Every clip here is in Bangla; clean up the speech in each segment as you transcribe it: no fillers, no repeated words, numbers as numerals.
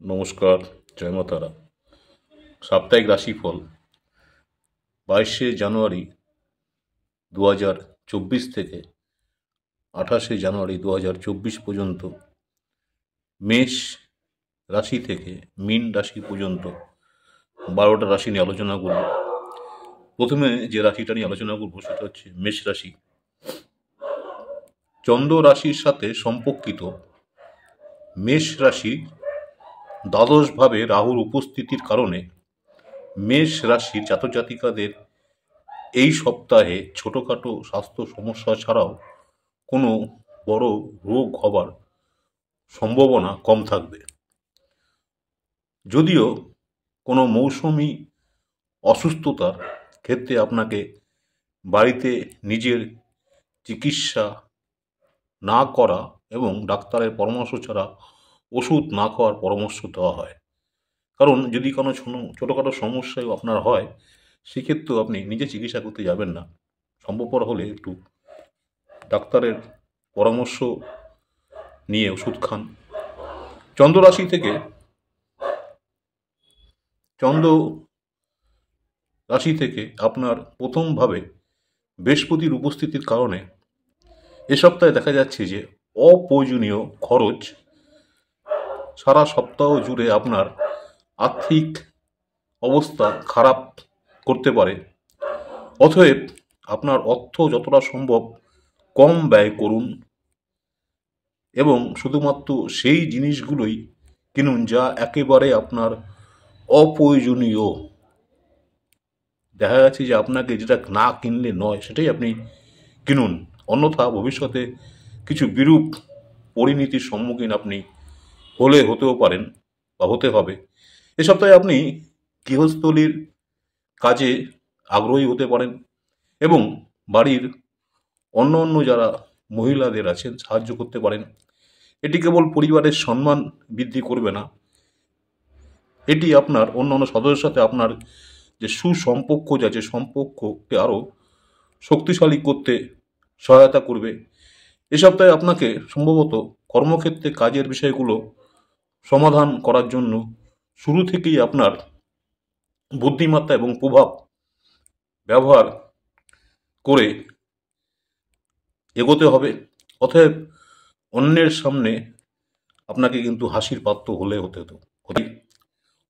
নমস্কার, জয় মা তারা। সাপ্তাহিক রাশিফল 22শে জানুয়ারি 2024 থেকে 28শে জানুয়ারি 2024 পর্যন্ত মেষ রাশি থেকে মীন রাশি পর্যন্ত 12টা রাশি নিয়ে আলোচনা করব। প্রথমে যে রাশিটা নিয়ে আলোচনা করবো সেটা হচ্ছে মেষ রাশি। চন্দ্র রাশির সাথে সম্পর্কিত মেষ রাশি দ্বাদশভাবে রাহুর উপস্থিতির কারণে মেষ রাশির জাতক জাতিকাদের এই সপ্তাহে ছোটোখাটো স্বাস্থ্য সমস্যা ছাড়াও কোনো বড় রোগ হবার সম্ভাবনা কম থাকবে। যদিও কোনো মৌসুমি অসুস্থতার ক্ষেত্রে আপনাকে বাড়িতে নিজের চিকিৎসা না করা এবং ডাক্তারের পরামর্শ ছাড়া ওষুধ না খাওয়ার পরামর্শ দেওয়া হয়। কারণ যদি কোনো ছোটোখাটো সমস্যায় আপনার হয়, সেক্ষেত্রেও আপনি নিজে চিকিৎসা করতে যাবেন না। সম্ভবপর হলে একটু ডাক্তারের পরামর্শ নিয়ে ওষুধ খান। চন্দ্র রাশি থেকে আপনার প্রথমভাবে বৃহস্পতির উপস্থিতির কারণে এ সপ্তাহে দেখা যাচ্ছে যে অপ্রয়োজনীয় খরচ সারা সপ্তাহ জুড়ে আপনার আর্থিক অবস্থা খারাপ করতে পারে। অতএব আপনার অর্থ যতটা সম্ভব কম ব্যয় করুন এবং শুধুমাত্র সেই জিনিসগুলোই কিনুন যা একেবারে আপনার অপ্রয়োজনীয়। দেখা যাচ্ছে যে আপনাকে যেটা না কিনলে নয় সেটাই আপনি কিনুন, অন্যথা ভবিষ্যতে কিছু বিরূপ পরিণতির সম্মুখীন আপনি হতেও পারেন বা হতে হবে। এ সপ্তাহে আপনি গৃহস্থলীর কাজে আগ্রহী হতে পারেন এবং বাড়ির অন্য যারা মহিলাদের আছেন সাহায্য করতে পারেন। এটি কেবল পরিবারের সম্মান বৃদ্ধি করবে না, এটি আপনার অন্যান্য সদস্যের সাথে আপনার যে সুসম্পর্ক আছে সম্পর্ককে আরও শক্তিশালী করতে সহায়তা করবে। এ সপ্তাহে আপনাকে সম্ভবত কর্মক্ষেত্রে কাজের বিষয়গুলো সমাধান করার জন্য শুরু থেকেই আপনার বুদ্ধিমত্তা এবং প্রভাব ব্যবহার করে এগোতে হবে। অতএব অন্যের সামনে আপনাকে কিন্তু হাসির পাত্র হতে হতো।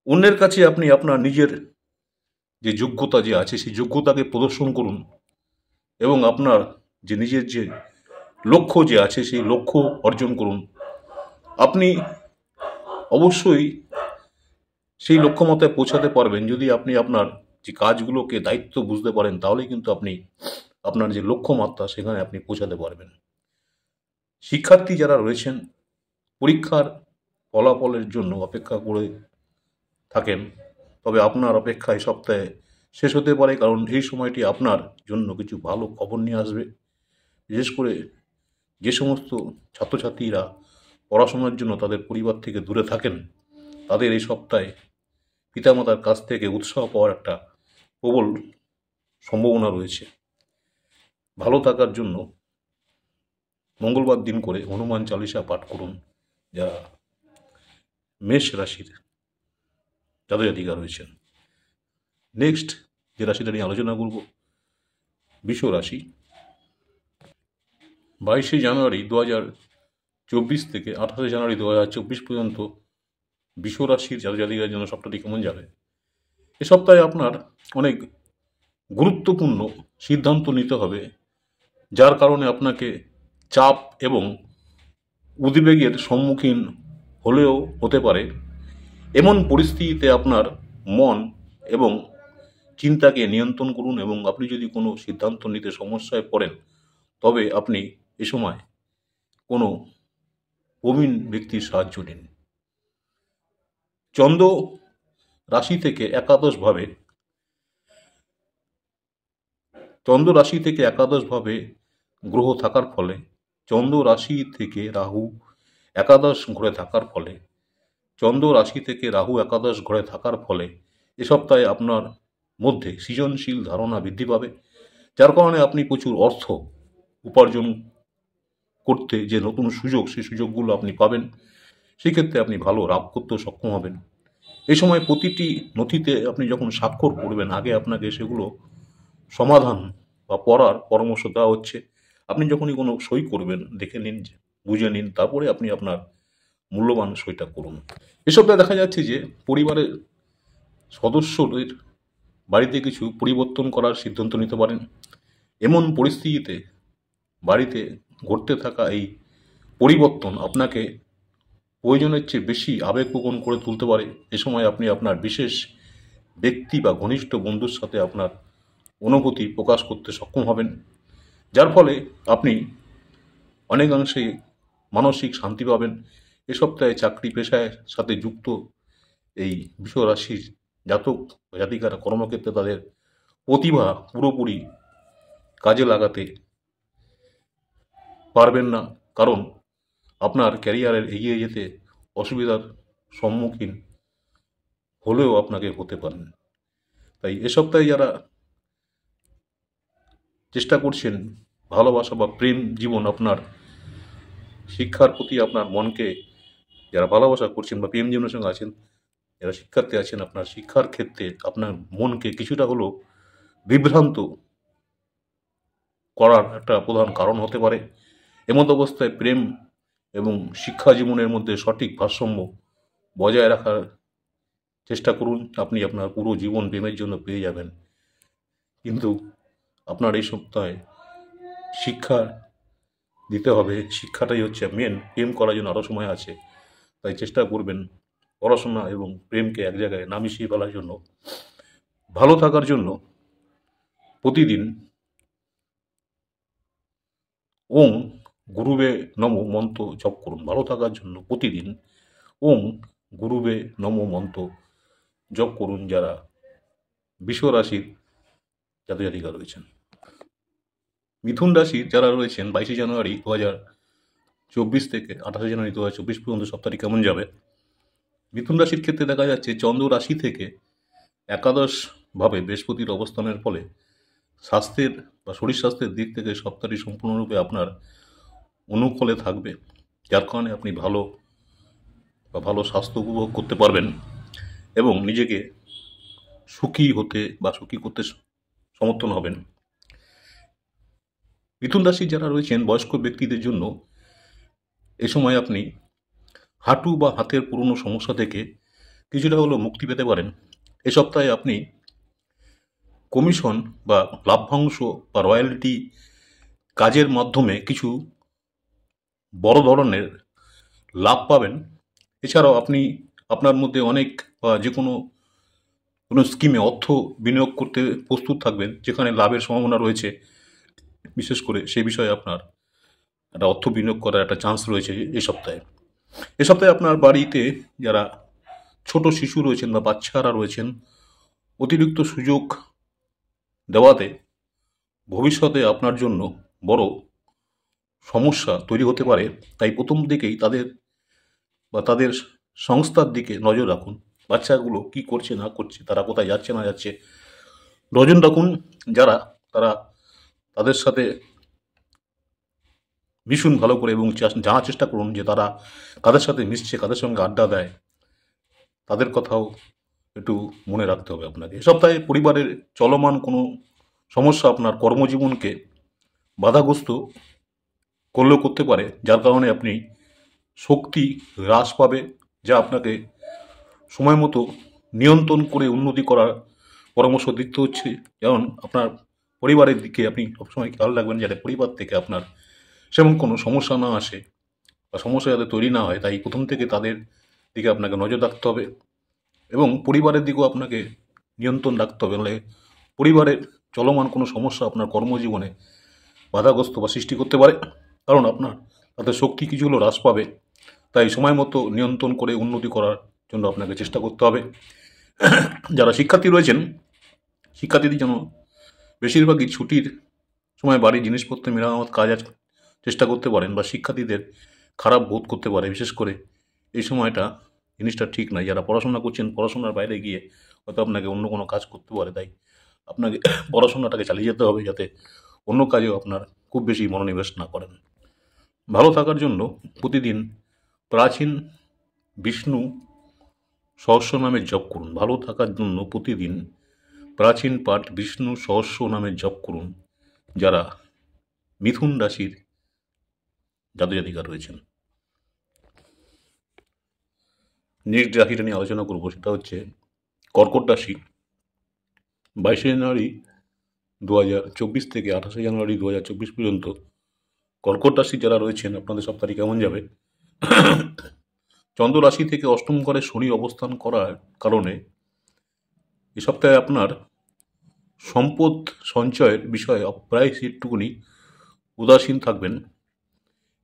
অন্যের কাছে আপনি আপনার নিজের যে যোগ্যতা যে আছে সেই যোগ্যতাকে প্রদর্শন করুন এবং আপনার যে নিজের যে লক্ষ্য যে আছে সেই লক্ষ্য অর্জন করুন। আপনি অবশ্যই সেই লক্ষ্যমাত্রায় পৌঁছাতে পারবেন যদি আপনি আপনার যে কাজগুলোকে দায়িত্ব বুঝতে পারেন, তাহলেই কিন্তু আপনি আপনার যে লক্ষ্যমাত্রা সেখানে আপনি পৌঁছাতে পারবেন। শিক্ষার্থী যারা রয়েছেন পরীক্ষার ফলাফলের জন্য অপেক্ষা করে থাকেন, তবে আপনার অপেক্ষা এই সপ্তাহে শেষ হতে পারে, কারণ এই সময়টি আপনার জন্য কিছু ভালো খবর নিয়ে আসবে। বিশেষ করে যে সমস্ত ছাত্রছাত্রীরা পড়াশোনার জন্য তাদের পরিবার থেকে দূরে থাকেন, তাদের এই সপ্তাহে পিতামাতার কাছ থেকে উৎসাহ পাওয়ার একটা প্রবল সম্ভাবনা রয়েছে। ভালো থাকার জন্য মঙ্গলবার দিন করে হনুমান চালিসা পাঠ করুন যারা মেষ রাশির জাতক জাতিকা রয়েছেন। নেক্সট যে রাশিটা নিয়ে আলোচনা করব বৃষ রাশি। 22শে জানুয়ারি 2024 থেকে 28শে জানুয়ারি 2024 পর্যন্ত বৃষ রাশির জাতক জাতিকার জন্য সপ্তাহটি কেমন যাবে। এ সপ্তাহে আপনার অনেক গুরুত্বপূর্ণ সিদ্ধান্ত নিতে হবে, যার কারণে আপনাকে চাপ এবং উদ্বেগের সম্মুখীন হলেও হতে পারে। এমন পরিস্থিতিতে আপনার মন এবং চিন্তাকে নিয়ন্ত্রণ করুন এবং আপনি যদি কোনো সিদ্ধান্ত নিতে সমস্যায় পড়েন, তবে আপনি এ সময় কোনো প্রবীণ ব্যক্তির সাহায্য নিন। চন্দ্র রাশি থেকে একাদশভাবে গ্রহ থাকার ফলে, চন্দ্র রাশি থেকে রাহু একাদশ ঘরে থাকার ফলে এ সপ্তাহে আপনার মধ্যে সৃজনশীল ধারণা বৃদ্ধি পাবে, যার কারণে আপনি প্রচুর অর্থ উপার্জন করতে যে নতুন সুযোগ সেই সুযোগগুলো আপনি পাবেন সেক্ষেত্রে আপনি ভালো লাভ করতেও সক্ষম হবেন। এই সময় প্রতিটি নথিতে আপনি যখন স্বাক্ষর করবেন, আগে আপনাকে সেগুলো সমাধান বা পড়ার পরামর্শ দেওয়া হচ্ছে। আপনি যখনই কোনো সই করবেন, দেখে নিন, বুঝে নিন, তারপরে আপনি আপনার মূল্যবান সইটা করুন। এসবটা দেখা যাচ্ছে যে পরিবারের সদস্যদের বাড়িতে কিছু পরিবর্তন করার সিদ্ধান্ত নিতে পারেন। এমন পরিস্থিতিতে বাড়িতে ঘটতে থাকা এই পরিবর্তন আপনাকে প্রয়োজনের চেয়ে বেশি আবেগপ্রবণ করে তুলতে পারে। এ সময় আপনি আপনার বিশেষ ব্যক্তি বা ঘনিষ্ঠ বন্ধুর সাথে আপনার অনুভূতি প্রকাশ করতে সক্ষম হবেন, যার ফলে আপনি অনেকাংশে মানসিক শান্তি পাবেন। এ সপ্তাহে চাকরি পেশার সাথে যুক্ত এই বৃষ রাশির জাতক বা জাতিকারা কর্মক্ষেত্রে তাদের প্রতিভা পুরোপুরি কাজে লাগাতে পারবেন না, কারণ আপনার ক্যারিয়ারের এগিয়ে যেতে অসুবিধার সম্মুখীন হলেও আপনাকে হতে পারেন। তাই এ সপ্তাহে যারা চেষ্টা করছেন ভালোবাসা বা প্রেম জীবন, আপনার শিক্ষার প্রতি আপনার মনকে যারা ভালোবাসা করছেন বা প্রেম জীবনের সঙ্গে আছেন, যারা শিক্ষার্থী আছেন, আপনার শিক্ষার ক্ষেত্রে আপনার মনকে কিছুটা হলেও বিভ্রান্ত করার একটা প্রধান কারণ হতে পারে। এমত অবস্থায় প্রেম এবং শিক্ষা জীবনের মধ্যে সঠিক ভারসাম্য বজায় রাখার চেষ্টা করুন। আপনি আপনার পুরো জীবন প্রেমের জন্য পেয়ে যাবেন, কিন্তু আপনার এই সপ্তাহে শিক্ষা দিতে হবে। শিক্ষাটাই হচ্ছে মেন। প্রেম করার জন্য আরও সময় আছে, তাই চেষ্টা করবেন পড়াশোনা এবং প্রেমকে এক জায়গায় না মিশিয়ে ফেলার জন্য। ভালো থাকার জন্য প্রতিদিন ওং গুরুবে নমো মন্ত্র জপ করুন। ভালো থাকার জন্য প্রতিদিন ওং গুরুবে নমো মন্ত্র জপ করুন যারা বৃষ রাশির জাতক জাতিকা রয়েছেন। মিথুন রাশির যারা রয়েছেন 22শে জানুয়ারি 2024 থেকে 28শে জানুয়ারি 2024 পর্যন্ত সপ্তাহটি কেমন যাবে। মিথুন রাশির ক্ষেত্রে দেখা যাচ্ছে চন্দ্র রাশি থেকে একাদশভাবে বৃহস্পতির অবস্থানের ফলে স্বাস্থ্যের বা শরীর স্বাস্থ্যের দিক থেকে সপ্তাহটি সম্পূর্ণরূপে আপনার অনুকূলে থাকবে, যার কারণে আপনি ভালো স্বাস্থ্য উপভোগ করতে পারবেন এবং নিজেকে সুখী হতে বা সুখী করতে সমর্থন হবেন। মিথুন রাশির যারা রয়েছেন বয়স্ক ব্যক্তিদের জন্য এ সময় আপনি হাঁটু বা হাতের পুরনো সমস্যা থেকে কিছুটা হলেও মুক্তি পেতে পারেন। এ সপ্তাহে আপনি কমিশন বা লাভ্যাংশ বা রয়্যালটি কাজের মাধ্যমে কিছু বড় ধরনের লাভ পাবেন। এছাড়াও আপনি আপনার মধ্যে অনেক বা যে কোনো স্কিমে অর্থ বিনিয়োগ করতে প্রস্তুত থাকবেন, যেখানে লাভের সম্ভাবনা রয়েছে। বিশেষ করে সেই বিষয়ে আপনার একটা অর্থ বিনিয়োগ করার একটা চান্স রয়েছে এ সপ্তাহে আপনার বাড়িতে যারা ছোট শিশু রয়েছেন বা বাচ্চারা রয়েছেন, অতিরিক্ত সুযোগ দেওয়াতে ভবিষ্যতে আপনার জন্য বড় সমস্যা তৈরি হতে পারে। তাই প্রথম দিকেই তাদের সংস্থার দিকে নজর রাখুন। বাচ্চাগুলো কি করছে না করছে, তারা কোথায় যাচ্ছে না যাচ্ছে, নজর রাখুন। তারা তাদের সাথে মিশুন ভালো করে এবং জানার চেষ্টা করুন যে তারা কাদের সাথে মিশছে, কাদের সঙ্গে আড্ডা দেয়, তাদের কথাও একটু মনে রাখতে হবে আপনাকে। এ সপ্তাহে পরিবারের চলমান কোনো সমস্যা আপনার কর্মজীবনকে বাধাগ্রস্ত করলেও করতে পারে, যার কারণে আপনি শক্তি হ্রাস পাবে, যা আপনাকে সময় মতো নিয়ন্ত্রণ করে উন্নতি করার পরামর্শ দিতে হচ্ছে। যেমন আপনার পরিবারের দিকে আপনি সবসময় খেয়াল রাখবেন যাতে পরিবার থেকে আপনার সেমন কোনো সমস্যা না আসে বা সমস্যা যাতে তৈরি না হয়। তাই প্রথম থেকে তাদের দিকে আপনাকে নজর রাখতে হবে এবং পরিবারের দিকেও আপনাকে নিয়ন্ত্রণ রাখতে হবে, নাহলে পরিবারের চলমান কোনো সমস্যা আপনার কর্মজীবনে বাধাগ্রস্ত বা সৃষ্টি করতে পারে, কারণ আপনার তাদের শক্তি কিছু হলেও হ্রাস পাবে। তাই সময় মতো নিয়ন্ত্রণ করে উন্নতি করার জন্য আপনাকে চেষ্টা করতে হবে। যারা শিক্ষার্থী রয়েছেন, শিক্ষার্থীদের জন্য বেশিরভাগই ছুটির সময় বাড়ির জিনিসপত্র মেরামত কাজ চেষ্টা করতে পারেন বা শিক্ষার্থীদের খারাপ বোধ করতে পারে। বিশেষ করে এই সময়টা জিনিসটা ঠিক নয়। যারা পড়াশোনা করছেন, পড়াশোনার বাইরে গিয়ে হয়তো আপনাকে অন্য কোনো কাজ করতে পারে, তাই আপনাকে পড়াশোনাটাকে চালিয়ে যেতে হবে যাতে অন্য কাজেও আপনার খুব বেশি মনোনিবেশ না করেন। ভালো থাকার জন্য প্রতিদিন প্রাচীন বিষ্ণু সহস্র নামের জপ করুন। ভালো থাকার জন্য প্রতিদিন প্রাচীন পাঠ বিষ্ণু সহস্র নামের জপ করুন যারা মিথুন রাশির জাতজাতিকা রয়েছেন। নেক্সট রাশিটা নিয়ে আলোচনা করবো, সেটা হচ্ছে কর্কট রাশি। 22শে জানুয়ারি 2024 থেকে 28শে জানুয়ারি 2024 পর্যন্ত কর্কট রাশি যারা রয়েছেন আপনাদের সপ্তাহটি কেমন যাবে। চন্দ্র রাশি থেকে অষ্টম ঘরে শনি অবস্থান করার কারণে এ সপ্তাহে আপনার সম্পদ সঞ্চয়ের বিষয়ে প্রায় একটুকুনি উদাসীন থাকবেন।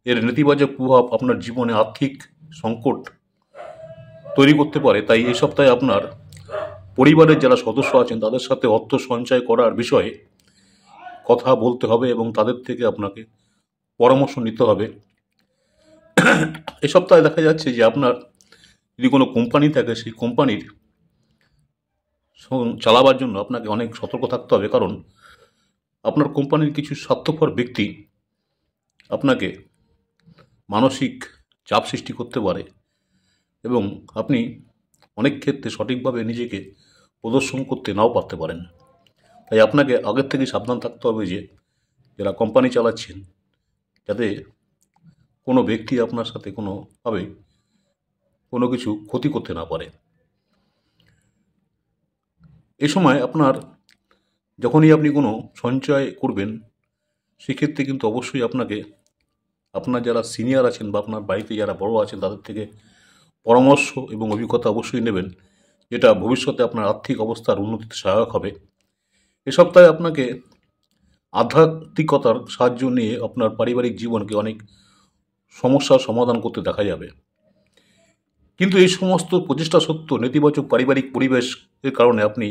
এর নেতিবাচক প্রভাব আপনার জীবনে আর্থিক সংকট তৈরি করতে পারে। তাই এই সপ্তাহে আপনার পরিবারের যারা সদস্য আছেন তাদের সাথে অর্থ সঞ্চয় করার বিষয়ে কথা বলতে হবে এবং তাদের থেকে আপনাকে পরামর্শ নিতে হবে। এ সপ্তাহে দেখা যাচ্ছে যে আপনার যদি কোনো কোম্পানি থাকে সেই কোম্পানির চালাবার জন্য আপনাকে অনেক সতর্ক থাকতে হবে, কারণ আপনার কোম্পানির কিছু স্বার্থপর ব্যক্তি আপনাকে মানসিক চাপ সৃষ্টি করতে পারে এবং আপনি অনেক ক্ষেত্রে সঠিকভাবে নিজেকে প্রদর্শন করতে নাও পারতে পারেন। তাই আপনাকে আগের থেকে সাবধান থাকতে হবে যে যারা কোম্পানি চালাচ্ছেন যাতে কোনো ব্যক্তি আপনার সাথে কোনোভাবে কোনো কিছু ক্ষতি করতে না পারে। এ সময় আপনার যখনই আপনি কোনো সঞ্চয় করবেন সেক্ষেত্রে কিন্তু অবশ্যই আপনাকে আপনার যারা সিনিয়র আছেন বা আপনার বাড়িতে যারা বড় আছেন তাদের থেকে পরামর্শ এবং অভিজ্ঞতা অবশ্যই নেবেন, যেটা ভবিষ্যতে আপনার আর্থিক অবস্থার উন্নতিতে সহায়ক হবে। এ সপ্তাহে আপনাকে আধ্যাত্মিকতার সাহায্য নিয়ে আপনার পারিবারিক জীবনকে অনেক সমস্যার সমাধান করতে দেখা যাবে। কিন্তু এই সমস্ত প্রচেষ্টা সত্ত্বেও নেতিবাচক পারিবারিক পরিবেশের কারণে আপনি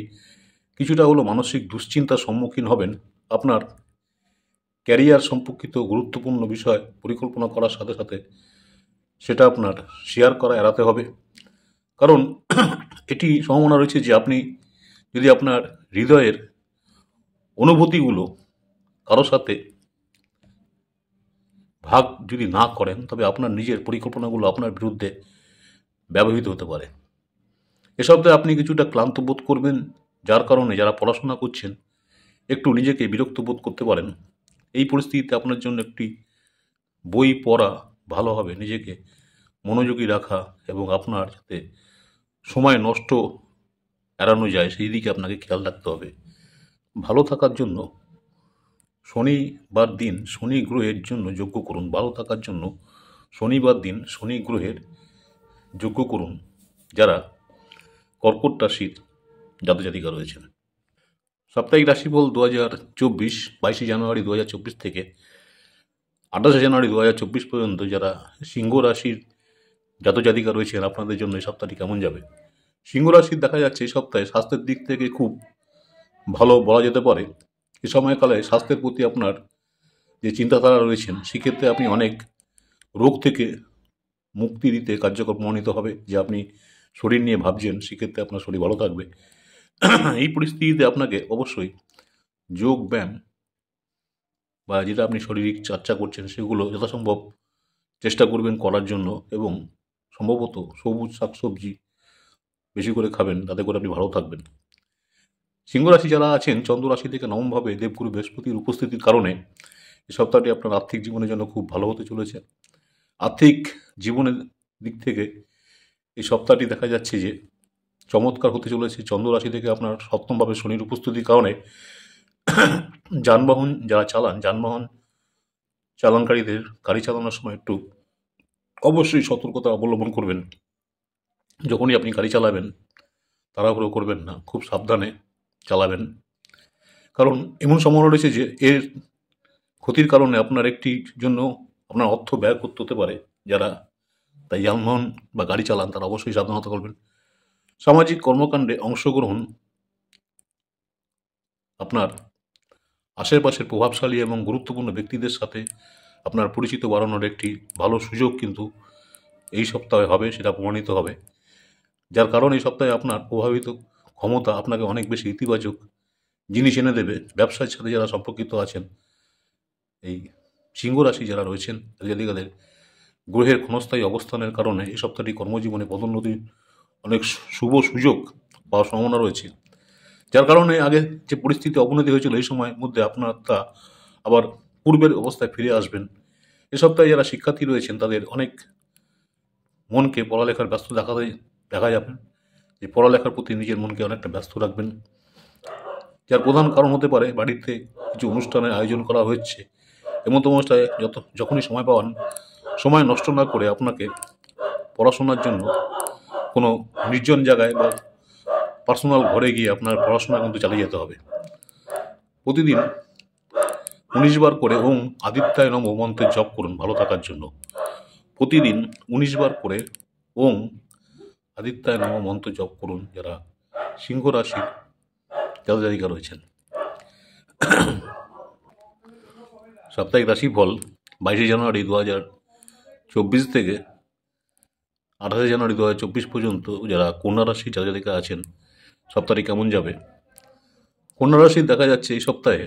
কিছুটা হলেও মানসিক দুশ্চিন্তার সম্মুখীন হবেন। আপনার ক্যারিয়ার সম্পর্কিত গুরুত্বপূর্ণ বিষয় পরিকল্পনা করার সাথে সাথে সেটা আপনার শেয়ার করা এড়াতে হবে, কারণ এটি সম্ভাবনা রয়েছে যে আপনি যদি আপনার হৃদয়ের অনুভূতিগুলো কারো সাথে ভাগ যদি না করেন তবে আপনার নিজের পরিকল্পনাগুলো আপনার বিরুদ্ধে ব্যবহৃত হতে পারে। এ সপ্তাহে আপনি কিছুটা ক্লান্ত বোধ করবেন, যার কারণে যারা পড়াশোনা করছেন একটু নিজেকে বিরক্ত বোধ করতে পারেন। এই পরিস্থিতিতে আপনার জন্য একটি বই পড়া ভালো হবে। নিজেকে মনোযোগী রাখা এবং আপনার যাতে সময় নষ্ট এড়ানো যায় সেই দিকে আপনাকে খেয়াল রাখতে হবে। ভালো থাকার জন্য শনিবার দিন শনি গ্রহের জন্য যজ্ঞ করুন। ভালো থাকার জন্য শনিবার দিন শনি গ্রহের যজ্ঞ করুন যারা কর্কট রাশির জাতজাতিকা রয়েছেন। সাপ্তাহিক রাশিফল 2024 22শে জানুয়ারি 2024 থেকে 28শে জানুয়ারি 2024 পর্যন্ত যারা সিংহ রাশির জাতজাতিকা রয়েছেন আপনাদের জন্য এই সপ্তাহটি কেমন যাবে। সিংহ রাশির দেখা যাচ্ছে এই সপ্তাহে স্বাস্থ্যের দিক থেকে খুব ভালো বলা যেতে পারে। এ সময়কালে স্বাস্থ্যের প্রতি আপনার যে চিন্তাধারা রয়েছেন সেক্ষেত্রে আপনি অনেক রোগ থেকে মুক্তি দিতে কার্যকর প্রমাণিত হবে। যে আপনি শরীর নিয়ে ভাবছেন সেক্ষেত্রে আপনার শরীর ভালো থাকবে। এই পরিস্থিতিতে আপনাকে অবশ্যই যোগ ব্যায়াম বা যেটা আপনি শারীরিক চর্চা করছেন সেগুলো যথাসম্ভব চেষ্টা করবেন করার জন্য এবং সম্ভবত সবুজ শাকসবজি বেশি করে খাবেন, তাতে করে আপনি ভালো থাকবেন। সিংহ রাশি যারা আছেন চন্দ্র রাশি থেকে নবমভাবে দেবগুরু বৃহস্পতির উপস্থিতির কারণে এই সপ্তাহটি আপনার আর্থিক জীবনের জন্য খুব ভালো হতে চলেছে। আর্থিক জীবনের দিক থেকে এই সপ্তাহটি দেখা যাচ্ছে যে চমৎকার হতে চলেছে। চন্দ্র রাশি থেকে আপনার সপ্তমভাবে শনির উপস্থিতির কারণে যানবাহন যারা চালান, যানবাহন চালানকারীদের গাড়ি চালানোর সময় একটু অবশ্যই সতর্কতা অবলম্বন করবেন। যখনই আপনি গাড়ি চালাবেন তাড়াহুড়ো করবেন না, খুব সাবধানে চালাবেন, কারণ এমন সম্ভাবনা রয়েছে যে এর ক্ষতির কারণে আপনার একটি জন্য আপনার অর্থ ব্যয় করতে হতে পারে। যারা তাই যানবাহন বা গাড়ি চালান তারা অবশ্যই সাবধানতা করবেন। সামাজিক কর্মকাণ্ডে অংশগ্রহণ আপনার আশেপাশের প্রভাবশালী এবং গুরুত্বপূর্ণ ব্যক্তিদের সাথে আপনার পরিচিত বাড়ানোর একটি ভালো সুযোগ কিন্তু এই সপ্তাহে হবে, সেটা প্রমাণিত হবে। যার কারণে এই সপ্তাহে আপনার প্রভাবিত ক্ষমতা আপনাকে অনেক বেশি ইতিবাচক জিনিস এনে দেবে। ব্যবসার সাথে যারা সম্পর্কিত আছেন, এই সিংহ রাশি যারা রয়েছেন জাতিকাদের গ্রহের ক্ষণস্থায়ী অবস্থানের কারণে এই সপ্তাহটি কর্মজীবনে পদোন্নতির অনেক শুভ সুযোগ পাওয়ার সম্ভাবনা রয়েছে, যার কারণে আগে যে পরিস্থিতি অবনতি হয়েছিল এই সময়ের মধ্যে আপনার তা আবার পূর্বের অবস্থায় ফিরে আসবেন। এ সপ্তাহে যারা শিক্ষার্থী রয়েছেন তাদের অনেক মনকে পড়ালেখার ব্যস্ত দেখা যাবে, যে পড়ালেখার প্রতি নিজের মনকে অনেকটা ব্যস্ত রাখবেন, যার প্রধান কারণ হতে পারে বাড়িতে কিছু অনুষ্ঠানের আয়োজন করা হচ্ছে। এমন অনুষ্ঠানে যখনই সময় পাওয়ান, সময় নষ্ট না করে আপনাকে পড়াশোনার জন্য কোনো নির্জন জায়গায় বা পার্সোনাল ঘরে গিয়ে আপনার পড়াশোনা কিন্তু চালিয়ে যেতে হবে। প্রতিদিন 19 বার করে ওং আদিত্যায় নমঃ মন্ত্রের জপ করুন ভালো থাকার জন্য। প্রতিদিন 19 বার করে ওং আদিত্যায় নমঃ মন্ত্র জপ করুন যারা সিংহ রাশির জাতক-জাতিকা রয়েছেন। সাপ্তাহিক রাশিফল 22 জানুয়ারি 2024 থেকে 28 জানুয়ারি 2024 পর্যন্ত যারা কন্যা রাশির জাতক-জাতিকা আছেন সপ্তাহটি কেমন যাবে। কন্যা রাশির দেখা যাচ্ছে এই সপ্তাহে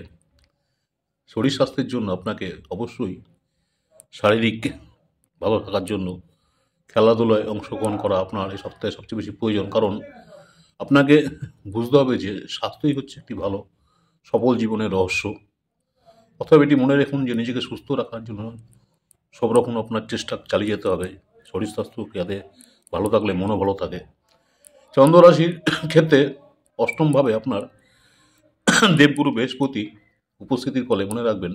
শরীর স্বাস্থ্যের জন্য আপনাকে অবশ্যই শারীরিক ভালো থাকার জন্য খেলাধুলায় অংশগ্রহণ করা আপনার এই সপ্তাহে সবচেয়ে বেশি প্রয়োজন, কারণ আপনাকে বুঝতে হবে যে স্বাস্থ্যই হচ্ছে একটি ভালো সফল জীবনের রহস্য। অথবা এটি মনে রাখুন যে নিজেকে সুস্থ রাখার জন্য সব রকম আপনার চেষ্টা চালিয়ে যেতে হবে। শরীর স্বাস্থ্য যাতে ভালো থাকলে মনও ভালো থাকে। চন্দ্র রাশির ক্ষেত্রে অষ্টমভাবে আপনার দেবগুরু বৃহস্পতি উপস্থিতির ফলে মনে রাখবেন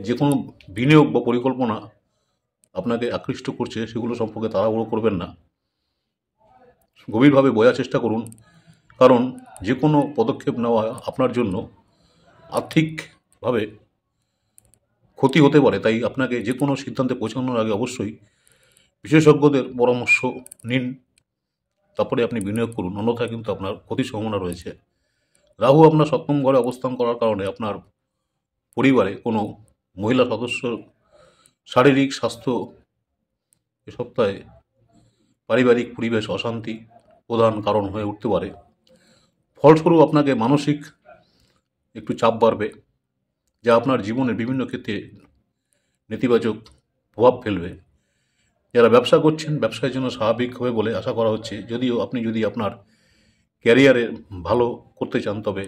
যে কোনো বিনিয়োগ বা পরিকল্পনা আপনাকে আকৃষ্ট করছে সেগুলো সম্পর্কে তাড়াহুড়ো করবেন না, গভীরভাবে বোঝার চেষ্টা করুন, কারণ যে কোনো পদক্ষেপ নেওয়া আপনার জন্য আর্থিকভাবে ক্ষতি হতে পারে। তাই আপনাকে যে কোনো সিদ্ধান্তে পৌঁছানোর আগে অবশ্যই বিশেষজ্ঞদের পরামর্শ নিন, তারপরে আপনি বিনিয়োগ করুন, অন্যথায় কিন্তু আপনার ক্ষতির সম্ভাবনা রয়েছে। রাহু আপনার সপ্তম ঘরে অবস্থান করার কারণে আপনার পরিবারে কোনো মহিলা সদস্য শারীরিক স্বাস্থ্য এ সপ্তাহে পারিবারিক পরিবেশ অশান্তি প্রধান কারণ হয়ে উঠতে পারে। ফলস্বরূপ আপনাকে মানসিক একটু চাপ বাড়বে, যা আপনার জীবনের বিভিন্ন ক্ষেত্রে নেতিবাচক প্রভাব ফেলবে। যারা ব্যবসা করছেন ব্যবসার জন্য স্বাভাবিক হবে বলে আশা করা হচ্ছে, যদিও আপনি যদি আপনার ক্যারিয়ারে ভালো করতে চান তবে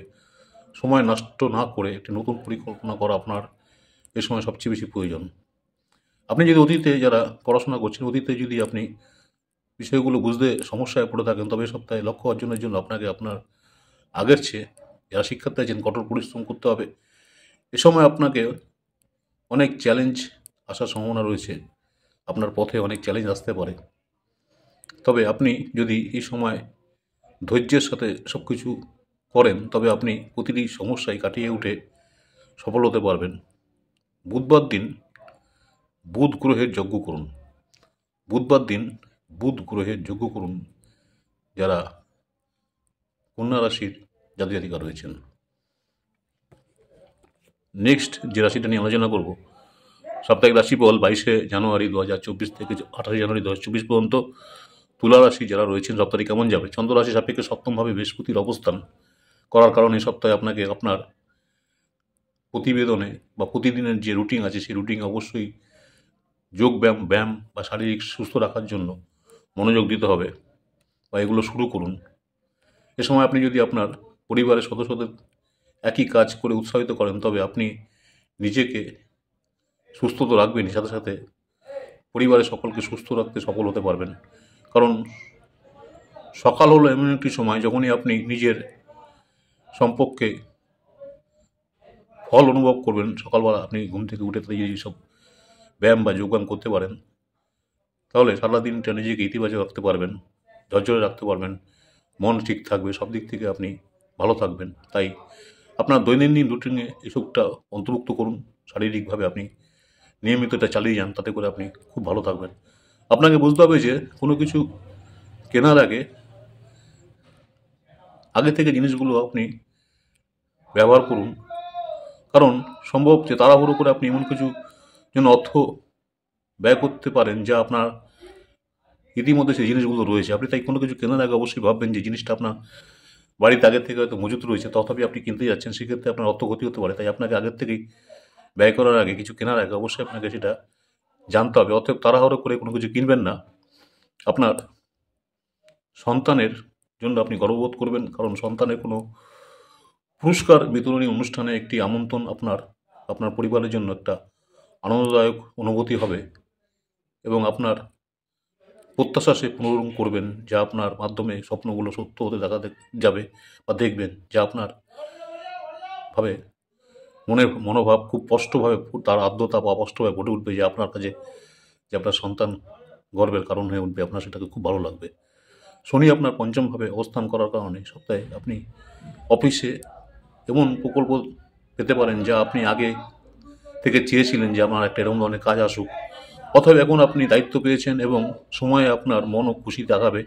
সময় নষ্ট না করে একটি নতুন পরিকল্পনা করা আপনার এ সময় সবচেয়ে বেশি প্রয়োজন। আপনি যদি অতীতে যারা পড়াশোনা করছেন অতীতে যদি আপনি বিষয়গুলো বুঝতে সমস্যায় পড়ে থাকেন তবে এই সপ্তাহে লক্ষ্য অর্জনের জন্য আপনাকে আপনার আগের চেয়ে যারা শিক্ষার্থী আছেন কঠোর পরিশ্রম করতে হবে। এ সময় আপনাকে অনেক চ্যালেঞ্জ আসার সম্ভাবনা রয়েছে, আপনার পথে অনেক চ্যালেঞ্জ আসতে পারে, তবে আপনি যদি এই সময় ধৈর্যের সাথে সব কিছু করেন তবে আপনি প্রতিটি সমস্যায় কাটিয়ে উঠে সফল হতে পারবেন। বুধবার দিন বুধ গ্রহের যজ্ঞ করুন, বুধবার দিন বুধ গ্রহের যজ্ঞ করুন যারা কন্যা রাশির জাতক জাতিকা রয়েছেন। নেক্সট যে রাশিটা নিয়ে আলোচনা করব, সাপ্তাহিক রাশিফল 22 জানুয়ারি 2024 থেকে 28 জানুয়ারি 2024 পর্যন্ত তুলা রাশি যারা রয়েছেন সপ্তাহটি কেমন যাবে। চন্দ্র রাশি সাপেক্ষে সপ্তমভাবে বৃহস্পতির অবস্থান করার কারণে এই সপ্তাহে আপনাকে আপনার প্রতিবেদনে বা প্রতিদিনের যে রুটিন আছে সেই রুটিনে অবশ্যই যোগ ব্যায়াম বা শারীরিক সুস্থ রাখার জন্য মনোযোগ দিতে হবে বা এগুলো শুরু করুন। এ সময় আপনি যদি আপনার পরিবারের সদস্যদের একই কাজ করে উৎসাহিত করেন তবে আপনি নিজেকে সুস্থ তো রাখবেনই, সাথে সাথে পরিবারের সকলকে সুস্থ রাখতে সফল হতে পারবেন। কারণ সকাল হলো এমন একটি সময় যখনই আপনি নিজের সম্পর্কে ফল অনুভব করবেন। সকালবেলা আপনি ঘুম থেকে উঠে যদি সব ব্যায়াম বা যোগব্যায়াম করতে পারেন তাহলে সারাদিনটা নিজেকে ইতিবাচক রাখতে পারবেন, ঝরঝরে রাখতে পারবেন, মন ঠিক থাকবে, সব দিক থেকে আপনি ভালো থাকবেন। তাই আপনার দৈনন্দিন রুটিনে এসবটা অন্তর্ভুক্ত করুন, শারীরিকভাবে আপনি নিয়মিত এটা চালিয়ে যান, তাতে করে আপনি খুব ভালো থাকবেন। আপনাকে বুঝতে হবে যে কোনো কিছু কেনার আগে থেকে জিনিসগুলো আপনি ব্যবহার করুন, কারণ সম্ভব যে তাড়াহুড়ো করে আপনি এমন কিছু জন্য অর্থ ব্যয় করতে পারেন যা আপনার ইতিমধ্যে সেই জিনিসগুলো রয়েছে। আপনি তাই কোনো কিছু কেনার আগে অবশ্যই ভাববেন যে জিনিসটা আপনার বাড়িতে আগের থেকে হয়তো মজুত রয়েছে, তথাপি আপনি কিনতে যাচ্ছেন, সেক্ষেত্রে আপনার অর্থ ক্ষতি হতে পারে। তাই আপনাকে আগের থেকেই ব্যয় করার আগে কিছু কেনার আগে অবশ্যই আপনাকে সেটা জানতে হবে। অতএব তাড়াহুড়ো করে কোনো কিছু কিনবেন না। আপনার সন্তানের জন্য আপনি গর্ববোধ করবেন, কারণ সন্তানের কোনো পুরস্কার বিতরণী অনুষ্ঠানে একটি আমন্ত্রণ আপনার পরিবারের জন্য একটা আনন্দদায়ক অনুভূতি হবে, এবং আপনার প্রত্যাশা সে পূরণ করবেন, যা আপনার মাধ্যমে স্বপ্নগুলো সত্য হতে দেখা যাবে বা দেখবেন, যা আপনার ভাবে মনের মনোভাব খুব স্পষ্টভাবে তার আর্দ্রতা বা স্পষ্টভাবে ফুটে উঠবে, যে আপনার কাছে যে আপনার সন্তান গর্বের কারণ হয়ে উঠবে, আপনার সেটাকে খুব ভালো লাগবে। শনি আপনার পঞ্চমভাবে অবস্থান করার কারণে সপ্তাহে আপনি অফিসে এমন প্রকল্প পেতে পারেন, যা আপনি আগে থেকে চেয়েছিলেন যে আমার একটা এরকম ধরনের কাজ আসুক। অতএব এখন আপনি দায়িত্ব পেয়েছেন এবং সময়ে আপনার মনও খুশি দেখাবে,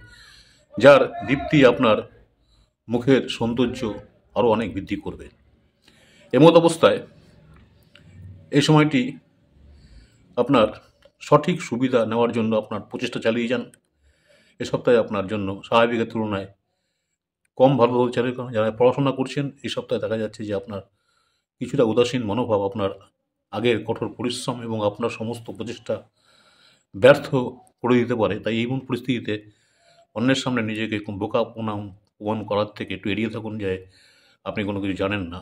যার দীপ্তি আপনার মুখের সৌন্দর্য আরও অনেক বৃদ্ধি করবে। এমত অবস্থায় এই সময়টি আপনার সঠিক সুবিধা নেওয়ার জন্য আপনার প্রচেষ্টা চালিয়ে যান। এ সপ্তাহে আপনার জন্য স্বাভাবিকের তুলনায় কম ভালো হতে চাইলে, কারণ যারা পড়াশোনা করছেন এই সপ্তাহে দেখা যাচ্ছে যে আপনার কিছুটা উদাসীন মনোভাব আপনার আগের কঠোর পরিশ্রম এবং আপনার সমস্ত প্রচেষ্টা ব্যর্থ করে দিতে পারে। তাই এই পরিস্থিতিতে অন্যের সামনে নিজেকে বোকা প্রমাণ করার থেকে একটু এড়িয়ে থাকুন, যে আপনি কোনো কিছু জানেন না।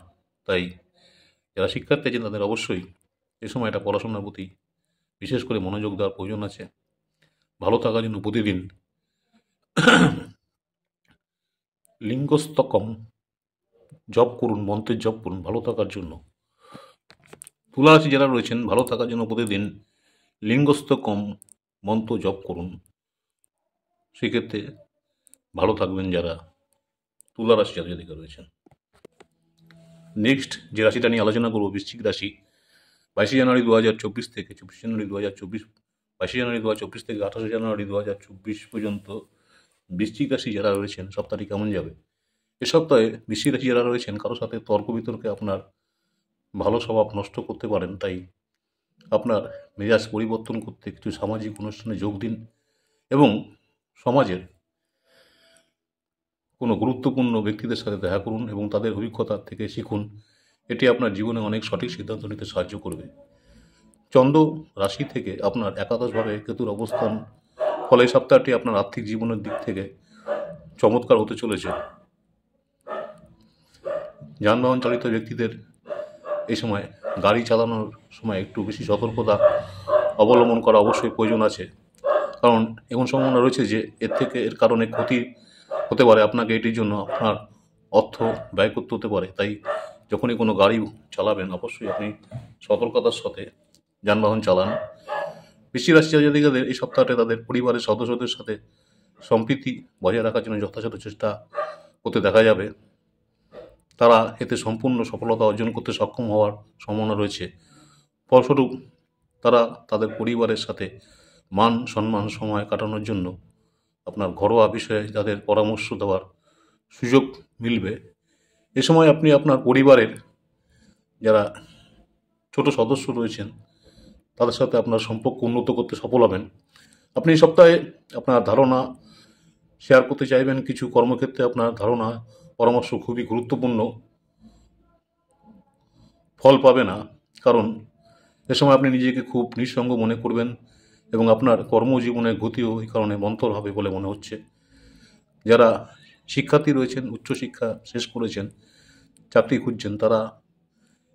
তাই যারা শিক্ষার্থী আছেন তাদের অবশ্যই এ সময়টা পড়াশোনার প্রতি বিশেষ করে মনোযোগ দেওয়ার প্রয়োজন আছে। ভালো থাকার জন্য প্রতিদিন লিঙ্গস্তকম জপ করুন, মন্ত্রের জপ করুন ভালো থাকার জন্য। তুলা রাশি যারা রয়েছেন, ভালো থাকার জন্য প্রতিদিন লিঙ্গস্তকম মন্ত্র জপ করুন, সেক্ষেত্রে ভালো থাকবেন যারা তুলা রাশি জাতক রয়েছেন। নেক্সট যে রাশিটা নিয়ে আলোচনা করবো, বৃশ্চিক রাশি। 22 জানুয়ারি 2024 থেকে 24 জানুয়ারি 2024, 22 জানুয়ারি 2024 থেকে 28 জানুয়ারি 2024 পর্যন্ত বৃশ্চিক রাশি যারা রয়েছেন সপ্তাহটি কেমন যাবে। এ সপ্তাহে বৃশ্চিক রাশি যারা রয়েছেন কারোর সাথে তর্ক বিতর্কে আপনার ভালো স্বভাব নষ্ট করতে পারেন। তাই আপনার মেজাজ পরিবর্তন করতে কিছু সামাজিক অনুষ্ঠানে যোগ দিন এবং সমাজের কোনো গুরুত্বপূর্ণ ব্যক্তিদের সাথে দেখা করুন এবং তাদের অভিজ্ঞতা থেকে শিখুন। এটি আপনার জীবনে অনেক সঠিক সিদ্ধান্ত নিতে সাহায্য করবে। চন্দ্র রাশি থেকে আপনার একাদশভাবে কেতুর অবস্থান, ফলে সপ্তাহটি আপনার আর্থিক জীবনের দিক থেকে চমৎকার হতে চলেছে। যানবাহন চালিত ব্যক্তিদের এই সময় গাড়ি চালানোর সময় একটু বেশি সতর্কতা অবলম্বন করা অবশ্যই প্রয়োজন আছে, কারণ এমন সম্ভাবনা রয়েছে যে এর কারণে ক্ষতি হতে পারে। আপনাকে এটির জন্য আপনার অর্থ ব্যয় করতে হতে পারে। তাই যখনই কোনো গাড়ি চালাবেন অবশ্যই আপনি সতর্কতার সাথে যানবাহন চালান। বৃশ্চিক রাশি জাতকদের এই সপ্তাহতে তাদের পরিবারের সদস্যদের সাথে সম্প্রীতি বজায় রাখার জন্য যথাযথ চেষ্টা করতে দেখা যাবে। তারা এতে সম্পূর্ণ সফলতা অর্জন করতে সক্ষম হওয়ার সম্ভাবনা রয়েছে। ফলস্বরূপ তারা তাদের পরিবারের সাথে মান সম্মান সময় কাটানোর জন্য আপনার ঘরোয়া বিষয়ে তাদের পরামর্শ দেওয়ার সুযোগ মিলবে। এ সময় আপনি আপনার পরিবারের যারা ছোট সদস্য রয়েছেন তাদের সাথে আপনার সম্পর্ক উন্নত করতে সফল হবেন। আপনি এই সপ্তাহে আপনার ধারণা শেয়ার করতে চাইবেন। কিছু কর্মক্ষেত্রে আপনার ধারণা পরামর্শ খুবই গুরুত্বপূর্ণ ফল পাবে না, কারণ এ সময় আপনি নিজেকে খুব নিঃসঙ্গ মনে করবেন এবং আপনার কর্মজীবনের গতিও এই কারণে মন্থর হবে বলে মনে হচ্ছে। যারা শিক্ষার্থী রয়েছেন, উচ্চশিক্ষা শেষ করেছেন, চাকরি খুঁজছেন, তারা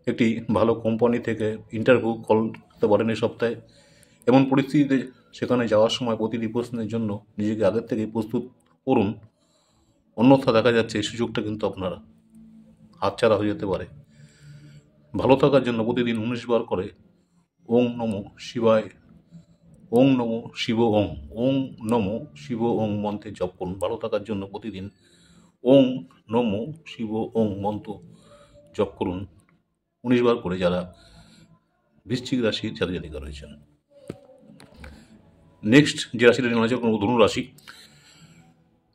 একটি ভালো কোম্পানি থেকে ইন্টারভিউ কল করতে পারেন এই সপ্তাহে। এমন পরিস্থিতিতে সেখানে যাওয়ার সময় প্রতিটি প্রশ্নের জন্য নিজেকে আগের থেকেই প্রস্তুত করুন, অন্যথা দেখা যাচ্ছে এই সুযোগটা কিন্তু আপনার হাতছাড়া হয়ে যেতে পারে। ভালো থাকার জন্য প্রতিদিন 19 বার করে ওং নমো শিবায়, ওং নমো শিব ওং, ওং নমো শিব ওং মন্ত্রে জপ করুন। ভালো থাকার জন্য প্রতিদিন ওং নমো শিব ওং মন্ত্র জপ করুন 19 বার করে, যারা বৃশ্চিক রাশির জাতক রয়েছেন। নেক্সট যে রাশিটা নিয়ে আলোচনা করব, ধনু রাশি।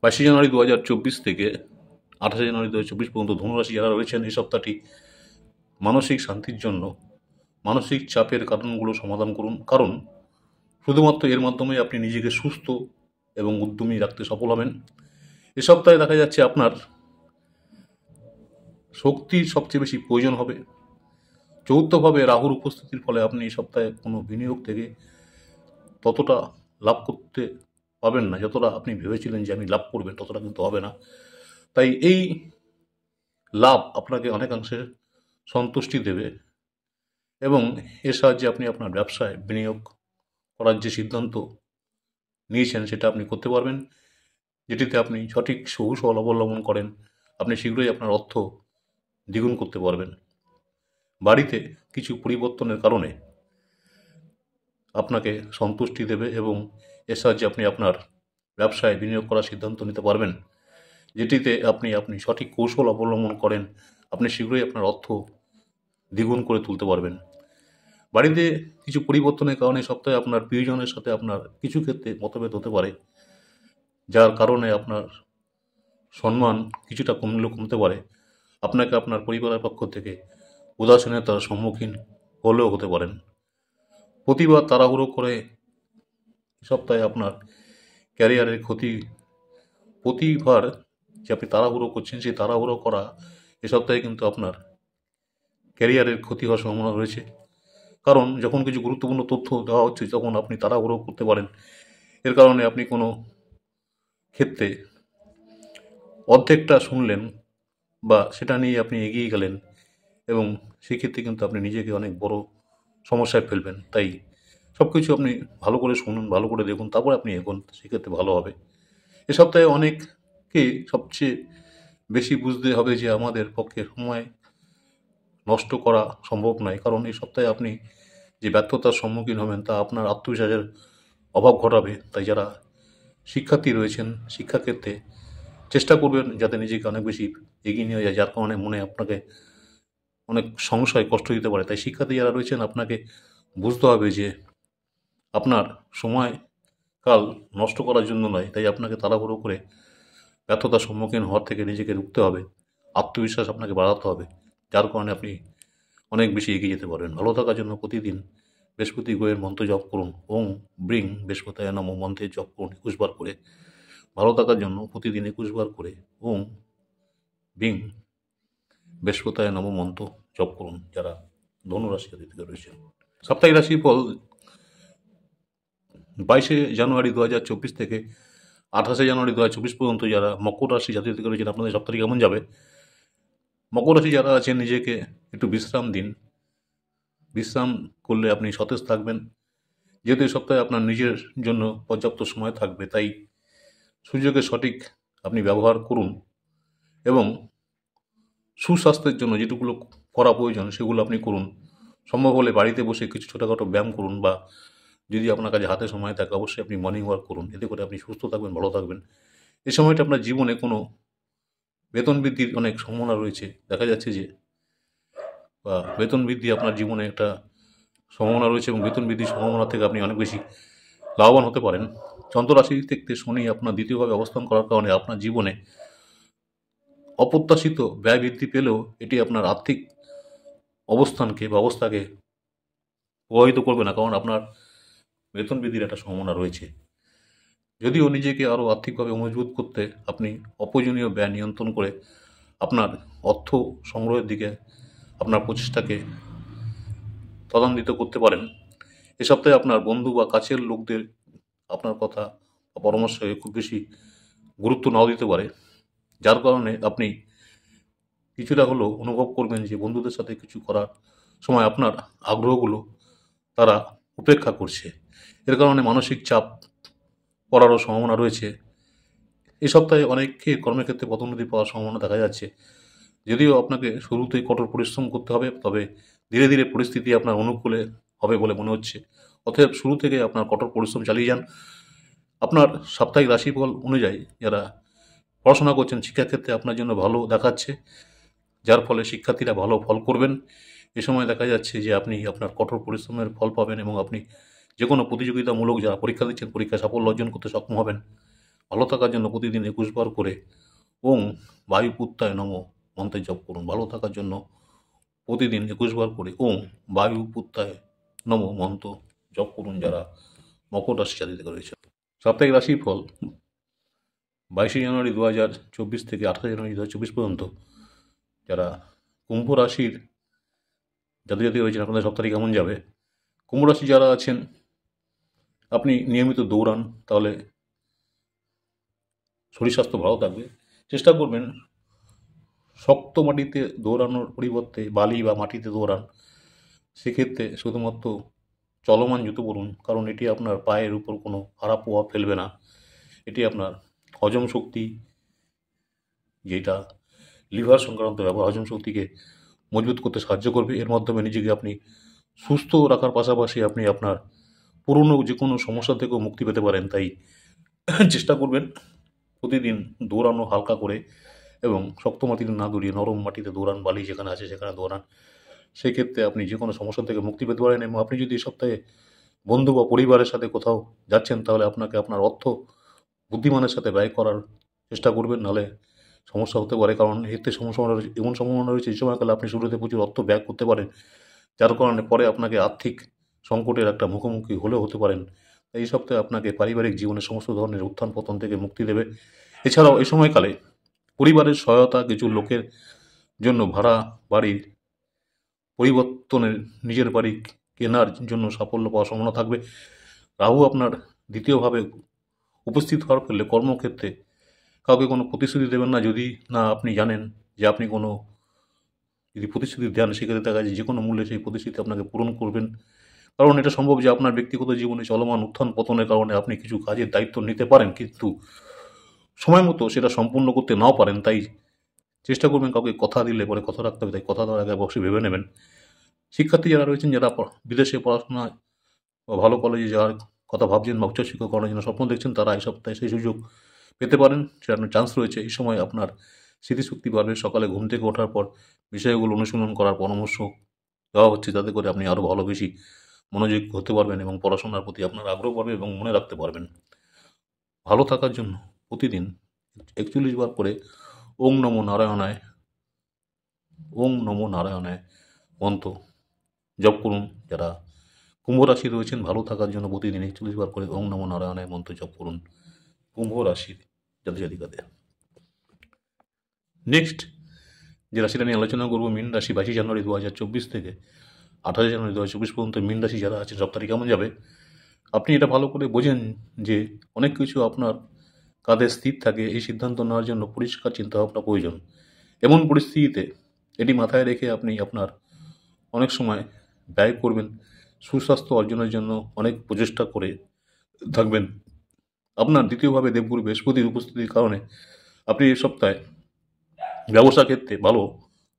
22 জানুয়ারি 2024 থেকে 28 জানুয়ারি 2024 পর্যন্ত ধনু রাশি যারা রয়েছেন এই সপ্তাহটি মানসিক শান্তির জন্য মানসিক চাপের কারণগুলো সমাধান করুন, কারণ শুধুমাত্র এর মাধ্যমে আপনি নিজেকে সুস্থ এবং উদ্যমী রাখতে সফল হবেন। এ সপ্তাহে দেখা যাচ্ছে আপনার শক্তির সবচেয়ে বেশি প্রয়োজন হবে। চতুর্থভাবে রাহুর উপস্থিতির ফলে আপনি এই সপ্তাহে কোনো বিনিয়োগ থেকে ততটা লাভ করতে পাবেন না, যতটা আপনি ভেবেছিলেন যে আমি লাভ করবেন, ততটা কিন্তু হবে না। তাই এই লাভ আপনাকে অনেকাংশে সন্তুষ্টি দেবে এবং এর সাহায্যে আপনি আপনার ব্যবসায় বিনিয়োগ করার যে সিদ্ধান্ত নিয়েছেন সেটা আপনি করতে পারবেন, যেটিতে আপনি সঠিক কৌশল অবলম্বন করেন, আপনি শীঘ্রই আপনার অর্থ দ্বিগুণ করতে পারবেন। বাড়িতে কিছু পরিবর্তনের কারণে আপনাকে সন্তুষ্টি দেবে এবং এর সাহায্যে আপনি আপনার ব্যবসায় বিনিয়োগ করার সিদ্ধান্ত নিতে পারবেন, যেটিতে আপনি সঠিক কৌশল অবলম্বন করেন, আপনি শীঘ্রই আপনার অর্থ দ্বিগুণ করে তুলতে পারবেন। বাড়িতে কিছু পরিবর্তনের কারণে সপ্তাহে আপনার প্রিয়জনের সাথে আপনার কিছু ক্ষেত্রে মতভেদ হতে পারে, যার কারণে আপনার সম্মান কিছুটা কমতে পারে। আপনাকে আপনার পরিবারের পক্ষ থেকে উদাসীনতার সম্মুখীন হলেও হতে পারেন। প্রতিবার তাড়াহুড়ো করে সপ্তাহে আপনার ক্যারিয়ারের ক্ষতি, প্রতিবার যে আপনি তাড়াহুড়ো করছেন সেই তাড়াহুড়ো করা এ সপ্তাহে কিন্তু আপনার ক্যারিয়ারের ক্ষতি হওয়ার সম্ভাবনা রয়েছে। কারণ যখন কিছু গুরুত্বপূর্ণ তথ্য দেওয়া হচ্ছে তখন আপনি তাড়াহুড়ো করতে পারেন, এর কারণে আপনি কোনো ক্ষেত্রে অর্ধেকটা শুনলেন বা সেটা নিয়ে আপনি এগিয়ে গেলেন এবং সেক্ষেত্রে কিন্তু আপনি নিজেকে অনেক বড় সমস্যায় ফেলবেন। তাই সব কিছু আপনি ভালো করে শুনুন, ভালো করে দেখুন, তারপরে আপনি এগোন, সেক্ষেত্রে ভালো হবে। এ সপ্তাহে অনেককে সবচেয়ে বেশি বুঝতে হবে যে আমাদের পক্ষে সময় নষ্ট করা সম্ভব নয়, কারণ এই সপ্তাহে আপনি যে ব্যর্থতার সম্মুখীন হবেন তা আপনার আত্মবিশ্বাসের অভাব ঘটাবে। তাই যারা শিক্ষার্থী রয়েছেন শিক্ষাক্ষেত্রে চেষ্টা করবেন যাতে নিজেকে অনেক বেশি এগিয়ে নিয়ে যায়, যার কারণে মনে আপনাকে অনেক সংশয় কষ্ট দিতে পারে। তাই শিক্ষার্থী যারা রয়েছেন আপনাকে বুঝতে হবে যে আপনার সময় কাল নষ্ট করার জন্য নয়, তাই আপনাকে তাড়াহুড়ো করে ব্যর্থতার সম্মুখীন হওয়ার থেকে নিজেকে রুখতে হবে, আত্মবিশ্বাস আপনাকে বাড়াতে হবে, যার কারণে আপনি অনেক বেশি এগিয়ে যেতে পারবেন। ভালো থাকার জন্য প্রতিদিন বৃহস্পতি গ্রহের মন্ত্র জপ করুন, ওং ব্রিং বৃহস্পতায় নমঃ মন্ত্রে জপ করুন 21 বার করে। ভালো থাকার জন্য প্রতিদিন 21 বার করে ওং ব্রিং বৃহস্পতায় নমঃ মন্ত্র জপ করুন যারা ধনুরাশি অধিকারী রয়েছেন। সাপ্তাহিক রাশিফল 22 জানুয়ারি 2024 থেকে 28 জানুয়ারি 2024 পর্যন্ত যারা মকর রাশি জাতীয় অধিকারী রয়েছেন আপনাদের সপ্তাহটি কেমন যাবে। মকর রাশি যারা আছেন নিজেকে একটু বিশ্রাম দিন, বিশ্রাম করলে আপনি সতেজ থাকবেন। যেহেতু এই সপ্তাহে আপনার নিজের জন্য পর্যাপ্ত সময় থাকবে, তাই সুযোগের সঠিক আপনি ব্যবহার করুন এবং সুস্বাস্থ্যের জন্য যেটুকুলো করা প্রয়োজন সেগুলো আপনি করুন। সম্ভব হলে বাড়িতে বসে কিছু ছোটোখাটো ব্যায়াম করুন বা যদি আপনার কাছে হাতে সময় থাকে অবশ্যই আপনি মর্নিং ওয়াক করুন, এতে করে আপনি সুস্থ থাকবেন, ভালো থাকবেন। এই সময়টা আপনার জীবনে কোনো বেতন বৃদ্ধির অনেক সম্ভাবনা রয়েছে, দেখা যাচ্ছে যে বা বেতন বৃদ্ধি আপনার জীবনে একটা সম্ভাবনা রয়েছে এবং বেতন বৃদ্ধির সম্ভাবনা থেকে আপনি অনেক বেশি লাভবান হতে পারেন। চন্দ্র রাশি থেকে শনি আপনার দ্বিতীয়ভাবে অবস্থান করার কারণে আপনার জীবনে অপ্রত্যাশিত ব্যয় বৃদ্ধি পেলেও এটি আপনার আর্থিক অবস্থানকে বা অবস্থাকে প্রভাবিত করবে না, কারণ আপনার বেতন বৃদ্ধির একটা সম্ভাবনা রয়েছে। যদিও নিজেকে আরও আর্থিকভাবে মজবুত করতে আপনি অপ্রয়োজনীয় ব্যয় নিয়ন্ত্রণ করে আপনার অর্থ সংগ্রহের দিকে আপনার প্রচেষ্টাকে ত্বরান্বিত করতে পারেন। এ সপ্তাহে আপনার বন্ধু বা কাছের লোকদের আপনার কথা বা পরামর্শে খুব বেশি গুরুত্ব নাও দিতে পারে, যার কারণে আপনি কিছুটা হলেও অনুভব করবেন যে বন্ধুদের সাথে কিছু করার সময় আপনার আগ্রহগুলো তারা উপেক্ষা করছে। এর কারণে মানসিক চাপ পড়ারও সম্ভাবনা রয়েছে। এই সপ্তাহে অনেককে কর্মক্ষেত্রে পদোন্নতি পাওয়ার সম্ভাবনা দেখা যাচ্ছে। যদিও আপনাকে শুরুতেই কঠোর পরিশ্রম করতে হবে, তবে ধীরে ধীরে পরিস্থিতি আপনার অনুকূলে হবে বলে মনে হচ্ছে। অতএব শুরু থেকে আপনার কঠোর পরিশ্রম চালিয়ে যান। আপনার সাপ্তাহিক রাশিফল অনুযায়ী যারা পড়াশোনা করছেন শিক্ষাক্ষেত্রে আপনার জন্য ভালো দেখাচ্ছে, যার ফলে শিক্ষার্থীরা ভালো ফল করবেন। এ সময় দেখা যাচ্ছে যে আপনি আপনার কঠোর পরিশ্রমের ফল পাবেন এবং আপনি যে কোনো প্রতিযোগিতামূলক যারা পরীক্ষা দিচ্ছেন পরীক্ষায় সাফল্য অর্জন করতে সক্ষম হবেন। ভালো থাকার জন্য প্রতিদিন 21 বার করে ওং বায়ুপুত্রায় নমঃ মন্ত্রে জপ করুন। ভালো থাকার জন্য প্রতিদিন 21 বার করে ওং বায়ুপুত্রায় নমঃ মন্ত্র জপ করুন যারা মকর রাশি জাতিতে রয়েছে। সাপ্তাহিক রাশির ফল 22 জানুয়ারি 2024 থেকে 28 জানুয়ারি 2024 পর্যন্ত যারা কুম্ভ রাশির জাতি রয়েছেন আপনাদের সপ্তাহটি কেমন যাবে। কুম্ভ রাশি যারা আছেন আপনি নিয়মিত দৌড়ান, তাহলে শরীর স্বাস্থ্য ভালো থাকবে। চেষ্টা করবেন শক্ত মাটিতে দৌড়ানোর পরিবর্তে বালি বা মাটিতে দৌড়ান। সেক্ষেত্রে শুধুমাত্র চলমান জুতো পরুন, কারণ এটি আপনার পায়ের উপর কোনো খারাপ প্রভাব ফেলবে না। এটি আপনার হজম শক্তি, যেটা লিভার সংক্রান্ত ব্যাপার, হজম শক্তিকে মজবুত করতে সাহায্য করবে। এর মাধ্যমে নিজেকে আপনি সুস্থ রাখার পাশাপাশি আপনি আপনার পুরনো যে কোনো সমস্যা থেকেও মুক্তি পেতে পারেন। তাই চেষ্টা করবেন প্রতিদিন দৌড়ানো হালকা করে, এবং শক্ত মাটিতে না দৌড়িয়ে নরম মাটিতে দৌড়ান, বালি যেখানে আছে সেখানে দৌড়ান। সেক্ষেত্রে আপনি যে কোনো সমস্যা থেকে মুক্তি পেতে পারেন। এবং আপনি যদি এই সপ্তাহে বন্ধু বা পরিবারের সাথে কোথাও যাচ্ছেন, তাহলে আপনাকে আপনার অর্থ বুদ্ধিমানের সাথে ব্যয় করার চেষ্টা করবেন, নাহলে সমস্যা হতে পারে। কারণ এতে সম্ভাবনা রয়েছে, এমন সম্ভাবনা রয়েছে এই সময়কালে আপনি শুরুতে প্রচুর অর্থ ব্যয় করতে পারেন, যার কারণে পরে আপনাকে আর্থিক সংকটের একটা মুখোমুখি হলেও হতে পারেন। তাই এই সপ্তাহে আপনাকে পারিবারিক জীবনে সমস্ত ধরনের উত্থান পতন থেকে মুক্তি দেবে। এছাড়াও এই সময়কালে পরিবারের সহায়তা, কিছু লোকের জন্য ভাড়া বাড়ির পরিবর্তনের, নিজের বাড়ি কেনার জন্য সাফল্য পাওয়ার সম্ভাবনা থাকবে। রাহু আপনার দ্বিতীয়ভাবে উপস্থিত হওয়ার ফলে কর্মক্ষেত্রে কাউকে কোনো প্রতিশ্রুতি দেবেন না, যদি না আপনি জানেন যে আপনি কোনো যদি প্রতিশ্রুতি দেন, সেক্ষেত্রে দেখা যায় যে কোনো মূল্যে সেই প্রতিশ্রুতি আপনাকে পূরণ করবেন। কারণ এটা সম্ভব যে আপনার ব্যক্তিগত জীবনে চলমান উত্থান পতনের কারণে আপনি কিছু কাজের দায়িত্ব নিতে পারেন, কিন্তু সময় মতো সেটা সম্পূর্ণ করতে নাও পারেন। তাই চেষ্টা করবেন কাউকে কথা দিলে পরে কথা রাখতে হবে, তাই কথা দেওয়ার আগে অবশ্যই ভেবে নেবেন। শিক্ষার্থী যারা রয়েছেন, যারা বিদেশে পড়াশোনা বা ভালো কলেজে যাওয়ার কথা ভাবছেন বা উচ্চশিক্ষা করার জন্য স্বপ্ন দেখছেন, তারা এই সপ্তাহে সেই সুযোগ পেতে পারেন, সেটার চান্স রয়েছে। এই সময় আপনার স্মৃতিশক্তি বাড়বে। সকালে ঘুম থেকে ওঠার পর বিষয়গুলো অনুশীলন করার পরামর্শ দেওয়া হচ্ছে, যাতে করে আপনি আরও ভালো বেশি মনোযোগী হতে পারবেন এবং পড়াশোনার প্রতি আপনার আগ্রহ বাড়বে এবং মনে রাখতে পারবেন। ভালো থাকার জন্য প্রতিদিন 41 বার করে ওং নমো নারায়ণায়, ওং নমো নারায়ণায় মন্ত্র জপ করুন। যারা কুম্ভ রাশি রয়েছেন, ভালো থাকার জন্য প্রতিদিন 41 বার করে ওং নমো নারায়ণায় মন্ত্র জপ করুন কুম্ভ রাশির জাতিকাদের। নেক্সট যে রাশিটা নিয়ে আলোচনা করবো, মীন রাশি। 22 জানুয়ারি 2024 থেকে 28 জানুয়ারি 2024 পর্যন্ত মীন রাশি যারা আছেন, সপ্তাহটি কেমন যাবে আপনি এটা ভালো করে বোঝেন যে অনেক কিছু আপনার কাঁধে স্থির থাকে। এই সিদ্ধান্ত নেওয়ার জন্য পরিষ্কার চিন্তাভাবনা প্রয়োজন। এমন পরিস্থিতিতে এটি মাথায় রেখে আপনি আপনার অনেক সময় ব্যয় করবেন। সুস্বাস্থ্য অর্জনের জন্য অনেক প্রচেষ্টা করে থাকবেন। আপনার দ্বিতীয়ভাবে দেবগুরু বৃহস্পতির উপস্থিতির কারণে আপনি এই সপ্তাহে ব্যবসা ক্ষেত্রে ভালো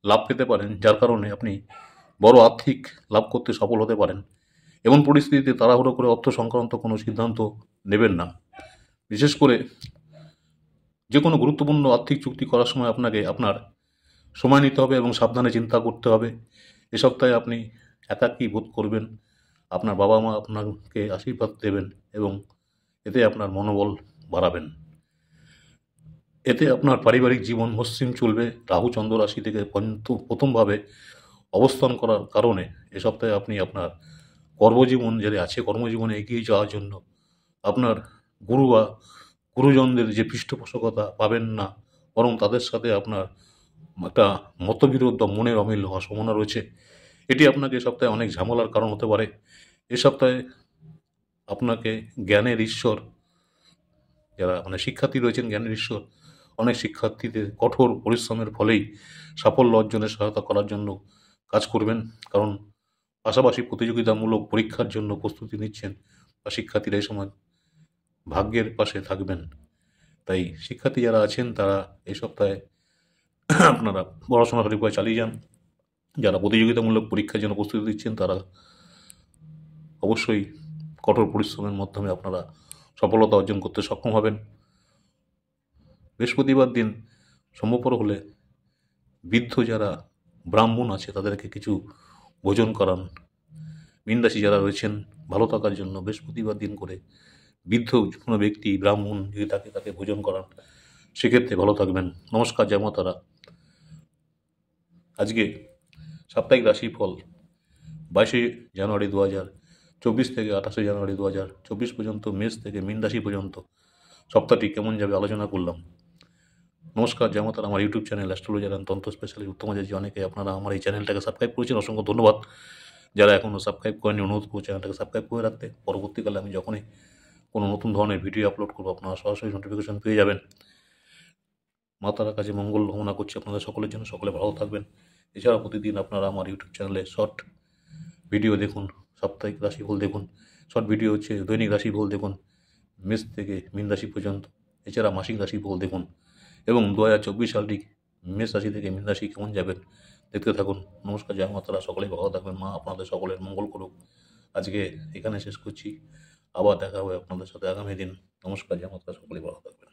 লাভ পেতে পারেন, যার কারণে আপনি বড় আর্থিক লাভ করতে সফল হতে পারেন। এমন পরিস্থিতিতে তাড়াহুড়ো করে অর্থ সংক্রান্ত কোনো সিদ্ধান্ত নেবেন না। বিশেষ করে যে কোনো গুরুত্বপূর্ণ আর্থিক চুক্তি করার সময় আপনাকে আপনার সময় নিতে হবে এবং সাবধানে চিন্তা করতে হবে। এ সপ্তাহে আপনি একাকী বোধ করবেন। আপনার বাবা মা আপনাকে আশীর্বাদ দেবেন এবং এতে আপনার মনোবল বাড়াবেন। এতে আপনার পারিবারিক জীবন মসৃণ চলবে। রাহু চন্দ্র রাশি থেকে প্রথমভাবে অবস্থান করার কারণে এ সপ্তাহে আপনি আপনার কর্মজীবন যেটা আছে, কর্মজীবনে এগিয়ে যাওয়ার জন্য আপনার গুরু বা গুরুজনদের যে পৃষ্ঠপোষকতা পাবেন না, বরং তাদের সাথে আপনার একটা মতবিরোধ বা মনের অমিল হওয়ার সম্ভাবনা রয়েছে। এটি আপনাকে এ সপ্তাহে অনেক ঝামেলার কারণ হতে পারে। এ সপ্তাহে আপনাকে জ্ঞানের ঈশ্বর, যারা শিক্ষার্থী রয়েছেন, জ্ঞানের ঈশ্বর অনেক শিক্ষার্থীদের কঠোর পরিশ্রমের ফলেই সাফল্য অর্জনে সহায়তা করার জন্য কাজ করবেন। কারণ পাশাপাশি প্রতিযোগিতামূলক পরীক্ষার জন্য প্রস্তুতি নিচ্ছেন বা শিক্ষার্থীরা এই সময় ভাগ্যের পাশে থাকবেন। তাই শিক্ষার্থী যারা আছেন, তারা এই সপ্তাহে আপনারা পড়াশোনা সঠিকভাবে চালিয়ে যান। যারা প্রতিযোগিতামূলক পরীক্ষার জন্য প্রস্তুতি দিচ্ছেন, তারা অবশ্যই কঠোর পরিশ্রমের মাধ্যমে আপনারা সফলতা অর্জন করতে সক্ষম হবেন। বৃহস্পতিবার দিন সম্ভবপর হলে বৃদ্ধ যারা ব্রাহ্মণ আছে তাদেরকে কিছু ভোজন করান। মীন রাশি যারা রয়েছেন, ভালো থাকার জন্য বৃহস্পতিবার দিন করে বৃদ্ধ কোনো ব্যক্তি ব্রাহ্মণ যদি তাকে ভোজন করান, সেক্ষেত্রে ভালো থাকবেন। নমস্কার, জয় মা তারা। আজকে সাপ্তাহিক রাশিফল 22 জানুয়ারি 2024 থেকে 28 জানুয়ারি 2024 পর্যন্ত মেষ থেকে মীন রাশি পর্যন্ত সপ্তাহটি কেমন যাবে আলোচনা করলাম। নমস্কার, জয় মা তারা। আমার ইউটিউব চ্যানেল অ্যাস্ট্রোলজার অ্যান্ড তন্ত্র স্পেশালিস্ট উত্তম আচার্য, অনেকে আপনারা আমার এই চ্যানেলটাকে সাবস্ক্রাইব করেছেন, অসংখ্য ধন্যবাদ। যারা এখনও সাবস্ক্রাইব করেনি অনুরোধ করবো চ্যানেলটাকে সাবস্ক্রাইব করে রাখতে। পরবর্তীকালে আমি যখনই কোনো নতুন ধরনের ভিডিও আপলোড করবো আপনারা সরাসরি নোটিফিকেশন পেয়ে যাবেন। মা তারার কাছে মঙ্গল কামনা করছি আপনাদের সকলের জন্য। সকলে ভালো থাকবেন। এছাড়া প্রতিদিন আপনারা আমার ইউটিউব চ্যানেলে শর্ট ভিডিও দেখুন, সাপ্তাহিক রাশিফল দেখুন, শর্ট ভিডিও হচ্ছে দৈনিক রাশিফল দেখুন মেষ থেকে মীন রাশি পর্যন্ত। এছাড়া মাসিক রাশিফল দেখুন এবং 2024 সালটি মেষ রাশি থেকে মীন রাশি কেমন যাবেন দেখতে থাকুন। নমস্কার, জয় মা তারা, সকলেই ভালো থাকবেন। মা আপনাদের সকলের মঙ্গল করুক। আজকে এখানে শেষ করছি, আবার দেখা হবে আপনাদের সাথে আগামী দিন। নমস্কার, জয় মা তারা, সকলেই ভালো থাকবেন।